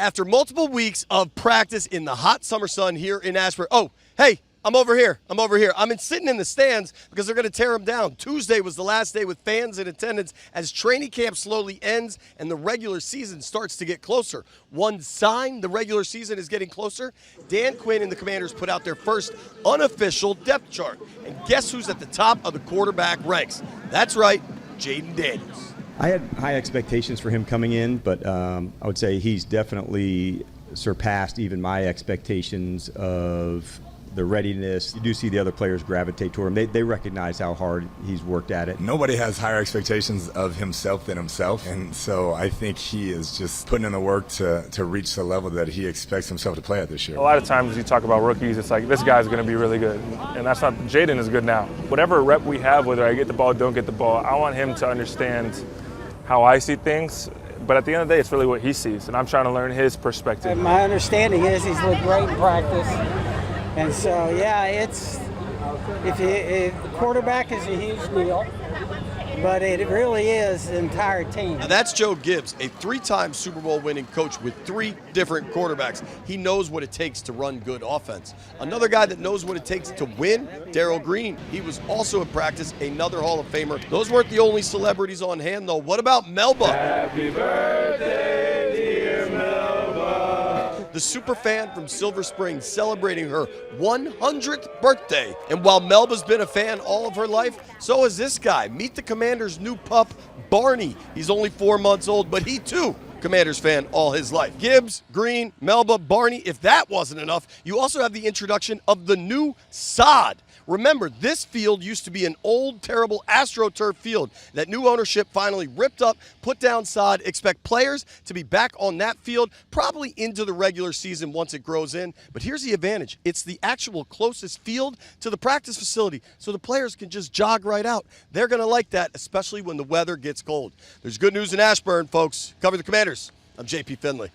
After multiple weeks of practice in the hot summer sun here in Ashburn. Oh, hey, I'm over here. I'm sitting in the stands because they're going to tear them down. Tuesday was the last day with fans in attendance as training camp slowly ends and the regular season starts to get closer. One sign the regular season is getting closer, Dan Quinn and the Commanders put out their first unofficial depth chart. And guess who's at the top of the quarterback ranks? That's right, Jayden Daniels. I had high expectations for him coming in, but I would say he's definitely surpassed even my expectations of the readiness. You do see the other players gravitate toward him. They recognize how hard he's worked at it. Nobody has higher expectations of himself than himself, and so I think he is just putting in the work to reach the level that he expects himself to play at this year. A lot of times you talk about rookies, it's like, this guy's going to be really good, and that's not. Jayden is good now. Whatever rep we have, whether I get the ball, don't get the ball, I want him to understand how I see things. But at the end of the day, it's really what he sees, and I'm trying to learn his perspective. And my understanding is he's looked great in practice. And so, yeah, if quarterback is a huge deal, but it really is the entire team. Now that's Joe Gibbs, a three-time Super Bowl winning coach with three different quarterbacks. He knows what it takes to run good offense. Another guy that knows what it takes to win, Darryl Green. He was also in practice, another Hall of Famer. Those weren't the only celebrities on hand, though. What about Melba? Happy birthday, dear Melba. The super fan from Silver Spring celebrating her 100th birthday. And while Melba's been a fan all of her life, so is this guy. Meet the Commanders' new pup, Barney. He's only 4 months old, but he too, Commanders fan all his life. Gibbs, Green, Melba, Barney. If that wasn't enough, you also have the introduction of the new sod. Remember, this field used to be an old, terrible AstroTurf field that new ownership finally ripped up, put down sod. Expect players to be back on that field probably into the regular season once it grows in. But here's the advantage. It's the actual closest field to the practice facility, so the players can just jog right out. They're going to like that, especially when the weather gets cold. There's good news in Ashburn, folks. Cover the Commanders. I'm JP Finley.